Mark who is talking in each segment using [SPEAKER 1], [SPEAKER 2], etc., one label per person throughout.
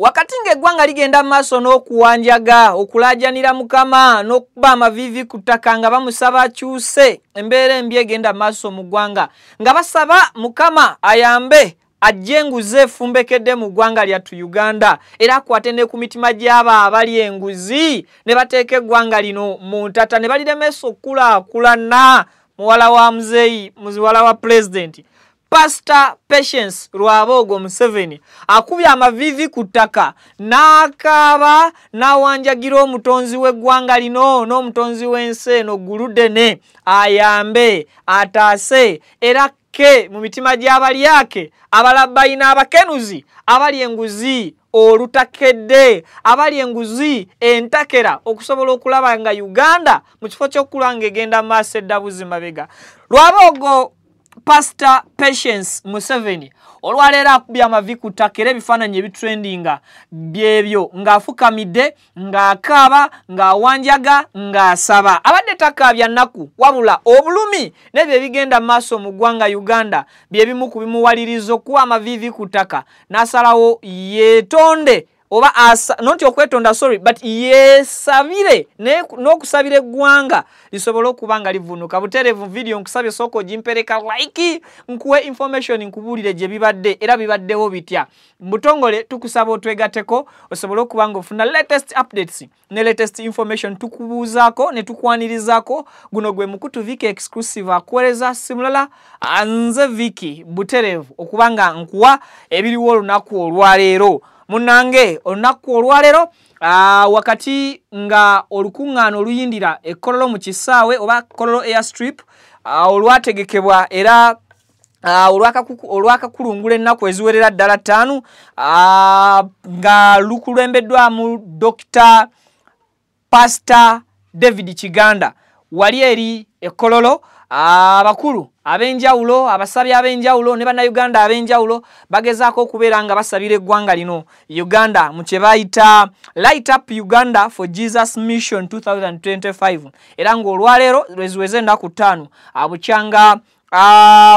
[SPEAKER 1] Wakati ng'eggwanga ligenda maaso n'okuwanjaga okulajanira Mukama n'okuba amavivi ku ttaka nga bamusaba akyuse embeera embi egenda maaso mu ggwanga nga basaba Mukama ayambe ajje enguzi efumbekedde mu ggwanga lyattu Uganda era akwate ne ku mitima gy'abo abali enguzi ne bateeka eggwanga lino mu ntata ne baliremesa okukulaakulana muwala wa muzeeyi muziwala wa President Pastor Patience Lwabogo Museveni akubye amavivi ku ttaka n'akaaba n'awanjagira omutonzi w'eggwanga lino n'omutonzi w'ensi eno Guludene ayambe ataase era ke mu mitima gy'abali yake abalabbayina abakenuzi abali enguzi olutakedde abali enguzi entakera okusobola okulaba nga Uganda mu kifo ky'okulanga egenda maaso eddabuzi mabega. Lwabogo Pastor Patience Museveni olwaleero akubye amavi ku ttaka era ebifaananyi ebitrendinga byebyo ng'afukamidde ng'akaaba ng'awanjaga ng'asaba abadde takaabya nnaku wabula obulumi n'ebyo ebigenda maaso mu ggwanga Uganda bye bimu ku bimuwaliriza okuwa amavivi ku ttaka n'asalawo yeetonde oba nonti okwetonda sorry but yesabire n'okusabira eggwanga lisobole okuba nga livunuka. Butereevu video nkusabye sooka ogimpereka like nkuwe information nkubuulire gye bibadde era bibaddewo bitya mbutongole tukusaba otwegateko osobole okuba nga ofuna latest updates ne latest information tukubuuzaako ne tukwanirizaako. Guno gwe Mukutu Viki exclusive akuweereza simulala nze Viki Butereevu okuba nga nkuwa ebiriwo olunaku olwaleero. Munange olunaku olwaleero wakati nga olukuŋŋaana oluyindira ekkololo mu kisaawe oba Kololo airstrip olwategekebwa era olwakakulungula ennaku eziwerera ddala 5 nga lukulembeddwamu Dr. Pastor David Kiganda wali eri ekkololo abakulu abenjawulo abasabye abenjawulo ne bannayuganda abenjawulo bagezaako okubeera nga basabira eggwanga lino Uganda mu kye bayita Light Up Uganda for Jesus Mission 2025 era ng'olwaleero lweziweze ennaku 5 abukyanga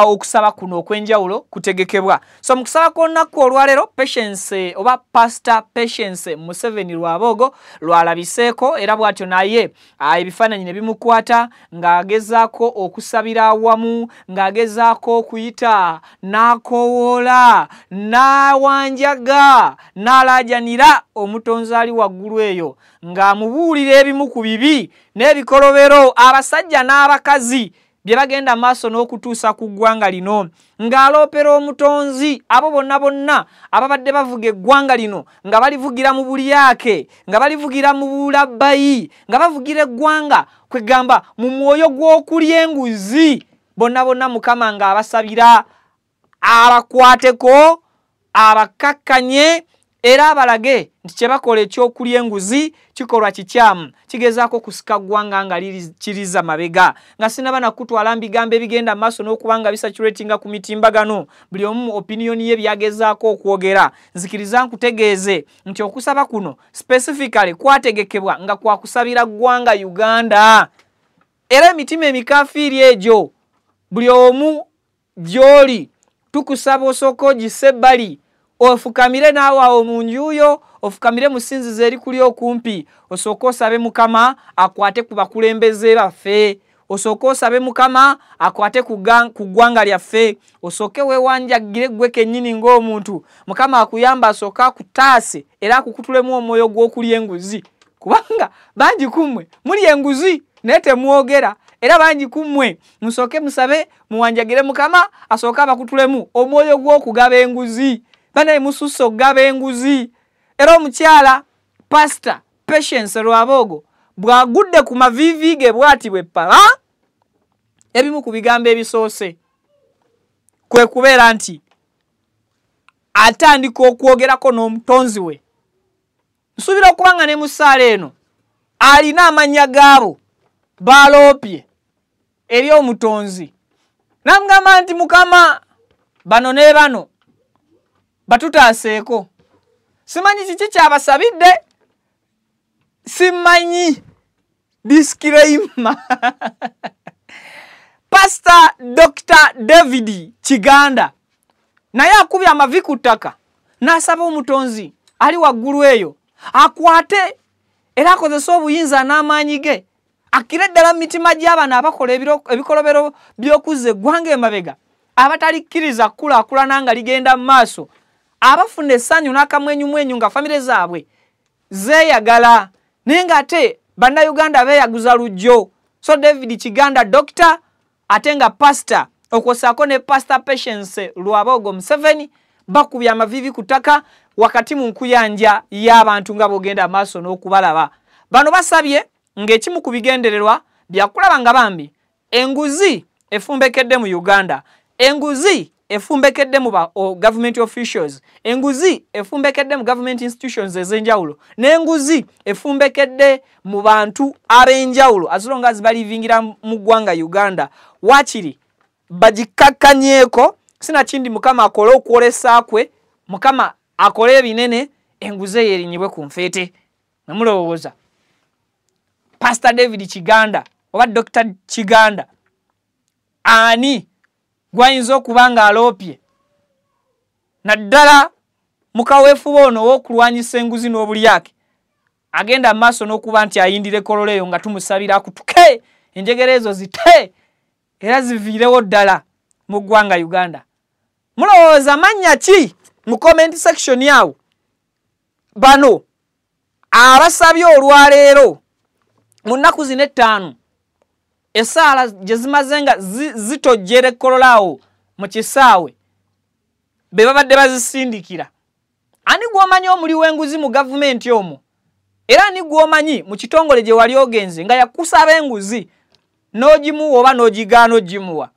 [SPEAKER 1] okusaba kuno okwenjawulo kutegekebwa. So mukusaba kw'olunaku olwaleero Patience oba Pastor Patience Museveni Lwabogo lwalabiseeko era bw'atyo naye ebifaananyi ne bimukwata ng'agezaako okusabira awamu ng'agezaako okuyita n'akowoola n'awanjaga n'alaajanira omutonzi ali waggulu eyo ng'amubuulira ebimu ku bibi n'ebikolobero abasajja n'abakazi bye bagenda maaso n'okutuusa ku ggwanga lino ng'aloopera omutonzi abo bonna ababadde bavuga eggwanga lino nga balivugira mu bulyake nga balivugira mu bulabbayi nga bavugira eggwanga kwegamba mu mwoyo gw'okulya enguzi bonna Mukama ng'abasabira abakwateko abakakkanye era abalage nti kye bakola ekyokulya enguzi kikolwa kikyamu kigezaako kusika ggwanga nga kiriza mabega nga sinaba nakutwala mbigambo ebigenda maaso n'okuba nga bisaturatinga ku mitimbagano buli omu opinion ye byagezaako okwogera. Nzikiriza nkutegeeze nti okusaba kuno specifically kwategekebwa nga kwakusabira ggwanga Uganda era emitima emikafiiri egyo buli omu gy'oli tukusaba osooka ogisse ebbali ofukamire naawe awo mu njuyo ofukamire mu ssinzizo eri kuli okumpi osooka osabe Mukama akwate ku bakulembeze baffe osooka osabe Mukama akwate ku ggwanga lyaffe osooke weewanjagire ggwe kennyini ng'omuntu Mukama akuyamba asooka akutaase era akukutulemu omwoyo gw'okulya enguzi kubanga bangi kummwe muli enguzi naye temwogera era bangi kummwe musooke musabe muwanjagire Mukama asooke abakutulemu omwoyo gw'okugaba enguzi banaye mususse okugaba enguzi era omukyala Pastor Patience Lwabogo bw'agudde ku mavivi ge bw'ati bwe ppala ebimu ku bigambo ebisoose kwe kubeera nti atandika okwogerako n'omutonzi we. Nsuubira okuba nga ne mu ssaala eno alina amannya gaabo baloopye eri omutonzi n'amugamba nti Mukama bano ne bano batutaaseeko simanyi kiki kyabasabidde simanyi disclaimer Pastor Dr. David Kiganda naye akubye amavi ku ttaka n'asaba omutonzi ali waggulu eyo akwate era akozesa obuyinza n'amaanyi ge akire ddala mu mitima gy'abaana abakola ebikolobero by'okuzza eggwanga emabega abatalikkiriza kulaakulana nga ligenda mu maaso abafuna essanyu n'akamwenyumwenyu nga famire zaabwe zeeyagala naye ng'ate bannayuganda beeyaguza lujjo. So David Kiganda doctor ate nga pastor okwosaako ne Pastor Patience Lwabogo Museveni bakubya amavivi ku ttaka wakati mu nkuyanja y'abantu nga bogenda maaso n'okubalaba. Bano basabye ng'ekimu ku bigendererwa byakulaba nga bambi enguzi efumbekedde mu Uganda, enguzi efumbekedde mu government officials, enguzi efumbekedde mu government institutions ez'enjawulo, n'enguzi efumbekedde mu bantu ab'enjawulo as long as balivingira mu ggwanga Uganda. Wakiri bagikakkanyeeko sina kindi Mukama akole okwolesa kwe, Mukama akole ebinene, enguzi eyerinyibwe ku nfeete. Namulowooza Pastor David Kiganda oba Dr. Kiganda ani gwayinza okuba nga aloopye naddala mukaweefuba ono w'okulwanyisa enguzi n'obulyake agenda maaso n'okuba nti ayindire kololeyo nga tumusabira akutuke enjegera ezo zite era ziviirewo ddala mu ggwanga Uganda. Mulowooza mannya ki mu comment section yawo bano abasabye olwaleero mu nnaku zino 5 esaala gye zimaze nga zitojjera ekkololaawo mu kisaawe be babadde bazisindikira. Ani gw'omanyi omuli w'enguzi mu gavumenti omwo era ani gw'omanyi mu kitongole gye wali ogenze nga yakusaba enguzi n'ogimuwa oba n'ogigaana ogimuwa?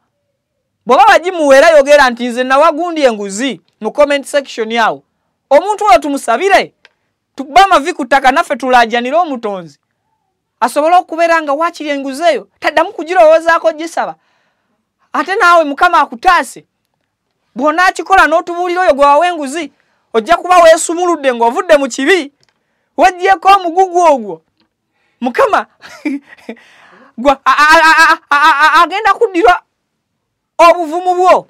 [SPEAKER 1] Bw'oba wagimuwa era yogera nti nze nawagundi enguzi mu comment section yawo, omuntu oyo tumusabire tukuba amavi ku ttaka naffe tulaajanire omutonzi asobola okubeera nga waakiri enguzi eyo taddamu kugirowoozaako gisaba. Ate naawe Mukama akutaase bw'onaakikola n'otubuulira oyo gwe wawa enguzi ojja kuba weesumuludde ng'ovudde mu kibi waggyeko omugugu ogwo Mukama agenda kuddira obuvumu bwo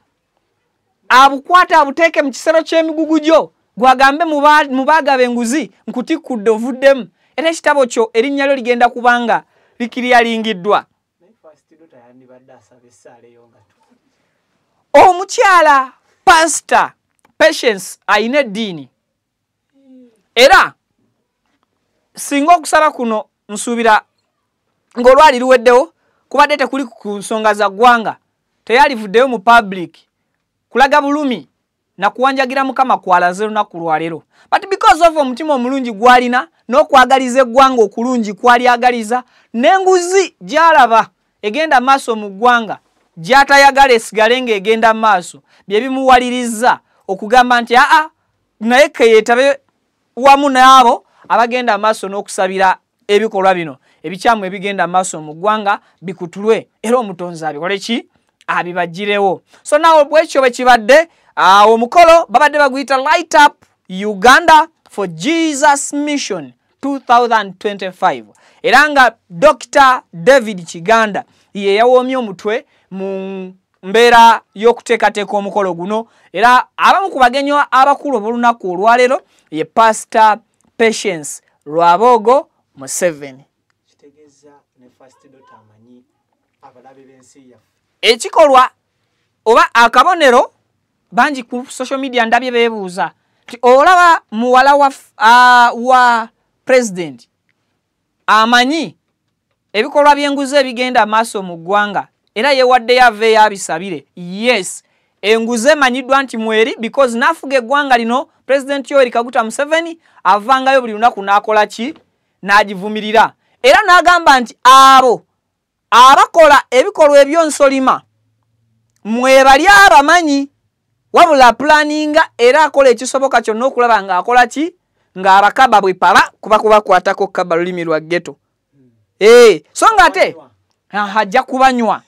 [SPEAKER 1] abukwate abuteeke mu kisero ky'emigugu gyo gwagambe mu baagaba enguzi nkutikkudde ovuddemu. Era ekitabo kyo erinnya lyo ligenda kubanga likiryalingiddwa. Omukyala Pastor Patience ayina eddiini era singa okusaba kuno nsuubira ng'olwali luweddewo kubadde tekuli ku nsonga za ggwanga teyalivuddeyo mu public kulaga bulumi na kuwanjagira Mukama kwalaze lunaku lwaleero. But because of omutima omulungi gwalina n'okwagaliza eggwanga okulungi kwalyagaliza n'enguzi gy'alaba egenda maaso mu ggwanga gy'atayagala esigale ng'egenda maaso bye bimuwaliriza okugamba nti naye keyeetabe wamu n'abo abagenda maaso n'okusabira ebikolwa bino ebikyamu ebigenda maaso mu ggwanga bikutulwe era omutonzi abikole ki abibaggirewo. So naawe bwekyo bwe kibadde omukolo babadde baguyita Light Up Uganda for Jesus Mission 2025 era nga Dr. David Kiganda ye yawoomye omutwe mu mbeera y'okuteekateeka omukolo guno era abamu ku bagenywa abakulu b'olunaku olwaleero ye Pastor Patience Lwabogo Museveni. Ekikolwa oba akabonero bangi ku social media ndabye beebuuza ti olaba muwala wa president amanyi ebikolwa by'enguzi ebigenda maaso mu ggwanga era yewaddeyo aveeyo abisabire. Yes, enguzi emanyiddwa nti mweri because nafuga eggwanga lino President Yoweri Kaguta Museveni avangayo buli lunaku n'akola ki n'agivumirira era n'agamba nti abo abakola ebikolwa ebyonsolima mwebali abamanyi wabula planinga era akola ekisoboka kyonna okulaba ng'akola ki ng'abakaba bwe paba kuba kubakwatako kaba lulimi lwa ghetto. So ng'ate ajja kubanywa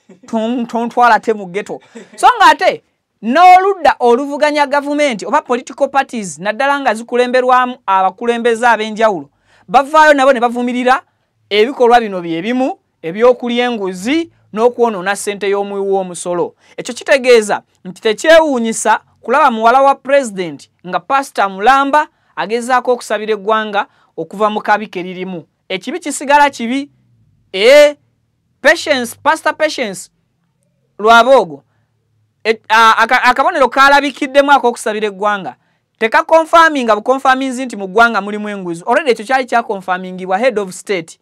[SPEAKER 1] tontwala te mu ghetto. So ng'ate n'oludda oluvuganya gavumenti oba political parties naddala nga zikulemberwamu abakulembeze ab'enjawulo bavaayo nabo ne bavumirira ebikolwa bino byebimu ebyokulya enguzi n'okwonoona ssente y'omuwi w'omusolo. Ekyo kitegeeza nti tekyewuunyisa kulaba muwala wa president nga Pastor Mulamba agezaako okusabira eggwanga okuva mu kabi ke lirimu. Ekibi kisigala kibi. Patience, Pastor Patience Lwabogo akabonero kalabikiddemu ak'okusabira eggwanga teka confirminga bu confirming nti mu ggwanga mulimu enguzi. Already ekyo kyali kya confirmingibwa head of state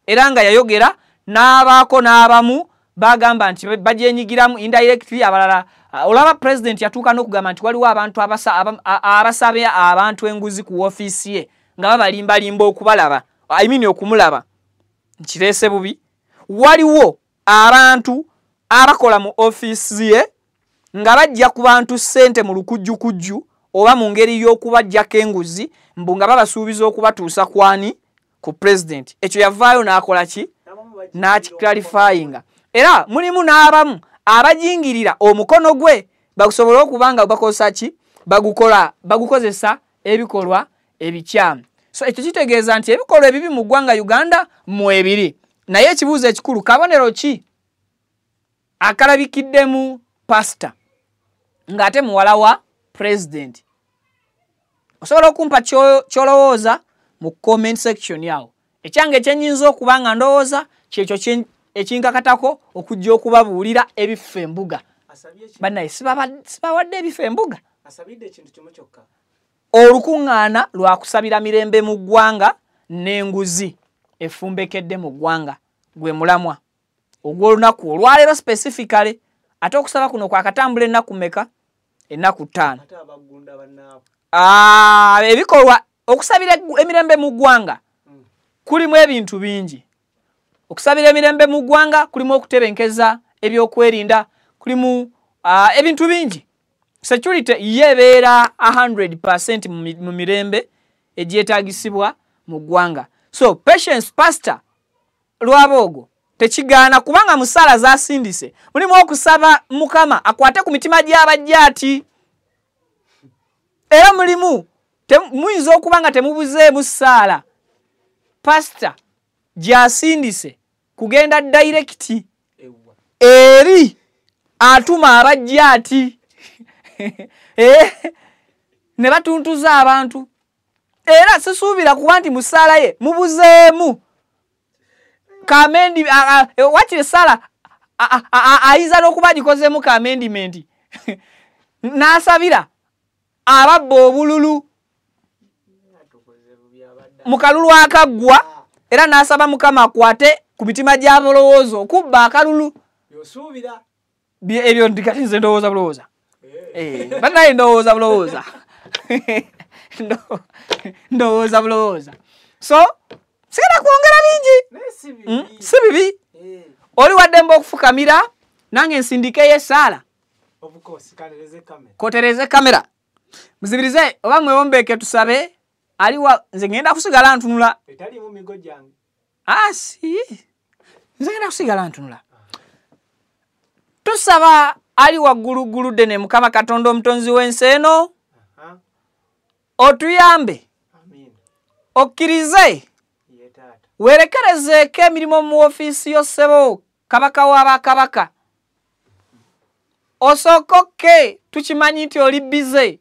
[SPEAKER 1] era nga yayogera n'abaako n'abamu bagamba nti bajenyigiramu indirectly abalala. Olaba president yatuuka n'okugamba nti waliwo abantu abasabye abantu enguzi ku ofiisi ye nga babalimbalimba okubalaba, I mean okumulaba. Nkireese bubi. Waliwo abantu abakola mu ofiisi ye nga bajja ku bantu ssente mu lukujjukujju oba mu ngeri y'okubajjako enguzi mbu nga babasuubiza okubatuusa kwani ku president. Ekyo yavaayo n'akola ki? N'akiclarifyinga. Era mulimu n'abamu abajingirira omukono gwe bakusobola okubanga bakosa ki? Bagukozesa ebikolwa ebikyamu. So ekyo kitegeeza nti ebikolwa ebibi mu ggwanga Uganda mu ebiri. Naye ekibuuzo ekikulu kabonero ki akalabikiddemu pastor ng'ate muwala wa president? Osobola okumpa kyolowooza mu comment section yawo. Ekyange ekyenyinza okuba nga ndowooza kyekyo ekinkakatako okujja okubabuulira ebifa embuga. Bannaye sibawadde ebifa embuga.
[SPEAKER 2] Asabidde ekintu kimu kyokka.
[SPEAKER 1] Olukuŋŋaana lwa kusabira mirembe mu ggwanga n'enguzi efumbekedde mu ggwanga gwe mulamwa ogw'olunaku olwaleero specifically. Ate okusaba kuno kwakatambula ennaku mmeka? Ennaku 5.
[SPEAKER 2] Ate abagunda bannaabo.
[SPEAKER 1] Ebikolwa okusabira emirembe mu ggwanga kulimu ebintu bingi. Okusabira emirembe mu ggwanga kulimu okutebenkeza ebyokwerinda, kulimu ebintu bingi. Security yebeera 100% mu mirembe egyetaagisibwa mu ggwanga. So Patience Pastor Lwabogo tekigaana kubanga musaala zasindise mulimu okusaba Mukama akwate ku mitima gy'abajjaati. Era mulimu muyinza okuba nga temubuzeemu ssaala pastor gy'asindise kugenda direct eri atuma abajjaati ne batuntuza abantu. Era sisuubira kuba nti mu ssaala ye mubuzeemu kamendi wakiri ssaala ayinza n'okuba agikozeemu kamendimenti n'asabira ababba obululu mu kalulu akaggwa era n'asaba Mukama akwate ku mitima gy'abalowooza okubba akalulu. Ebyo ndikati nze ndowooza bulowooza. Bannaye ndowooza bulowooza. Ndowooza bulowooza. So sigenda kwongera bingi. Si bibi. Oli waddemba okufukamira nange nsindikeyo essaala. Kotereze kamera. Muzibirize oba mwewombeeke tusabe aliwa nze ngenda kusigala ntunula.
[SPEAKER 2] Etalimu migo gyange.
[SPEAKER 1] Si. Nze ngenda kusigala ntunula. Tusaba ali waggulu ddene Mukama Katonda omutonzi w'ensi eno otuyambe okkirize werekerezeeko emirimu mu ofiisi yo ssebo kabaka w'abakabaka osookokke tukimanyi nti oli bize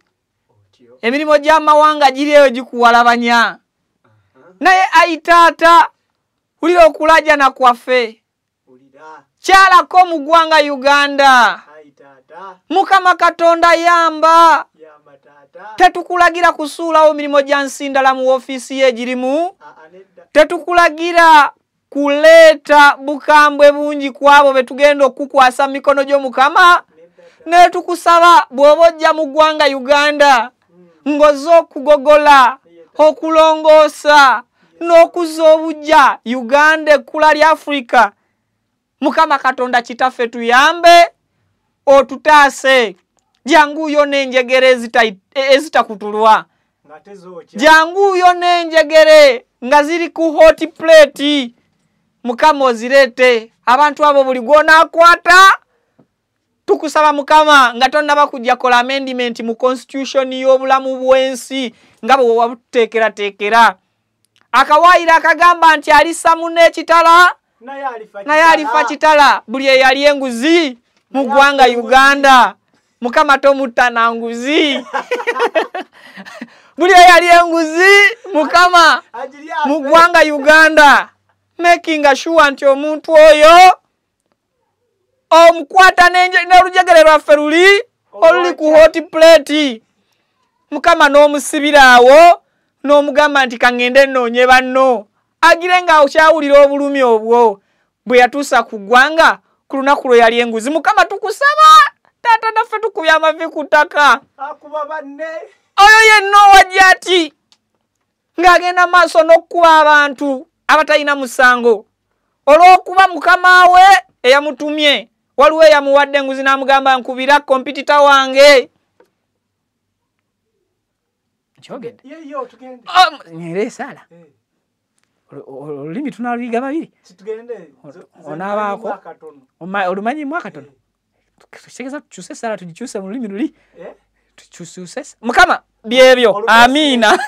[SPEAKER 1] emirimu gy'amawanga giri eyo gikuwalabanya naye ayi taata wulira okulajana kwaffe kyalako mu ggwanga Uganda. Mukama Katonda yamba tetukulagira kusuulawo mirimo gya nsindala mu ofiisi ye girimu. Tetukulagira kuleeta bukambwe bungi kwabo betugenda okukwasa mikono gy'Omukama. Ne tukusaba bw'oba ojja mu ggwanga Uganda ng'ozze okugogola okulongoosa n'okuzza obujja Uganda ekkula lya Africa. Mukama Katonda kitaffe tuyambe otutaase janguyo n'enjegere ezitakutulwa. Janguyo n'enjegere nga ziri ku hot plate. Mukama ozirete abantu abo buli gw'onaakwata tukusaba Mukama nga tonnaba kujja kola amendment mu constitution y'obulamu bw'ensi nga bwe wabuteekerateekera. Akawaayiro akagamba nti alisamu n'ekitala naye alifa kitala buli eyali enguzi mu ggwanga Uganda. Mukama tomutta na nguzi. Buli yali enguzi Mukama mu ggwanga Uganda, making sure nti omuntu oyo omukwata n'olujegere lwaffe luli oluli ku hot plate. Mukama n'omusibiraawo n'omugamba nti kangende nnoonye banno agire nga okyawulira obulumi obwo bwe yatuusa ku ggwanga ku lunaku lwe yali enguzi. Mukama tukusaba taata naffe tukubya amavi ku ttaka.
[SPEAKER 2] Akuba banne.
[SPEAKER 1] Oyo yenna wajja ati ng'agenda maaso n'okkuba abantu abatalina musango olw'okuba mukama we eyamutumye waliwo eyamuwadde enguzi n'amugamba nkubira kompitita wange. Kyogedde
[SPEAKER 2] Yeyo tugende.
[SPEAKER 1] Nyere sala olulimi tunaluyiga babiri
[SPEAKER 2] Tugende.
[SPEAKER 1] Onabaako olumanyi mwakatono tukitegeza tukyuse sala tugikyuse mu lulimi luli tukyuse Mukama byebyo. Amina.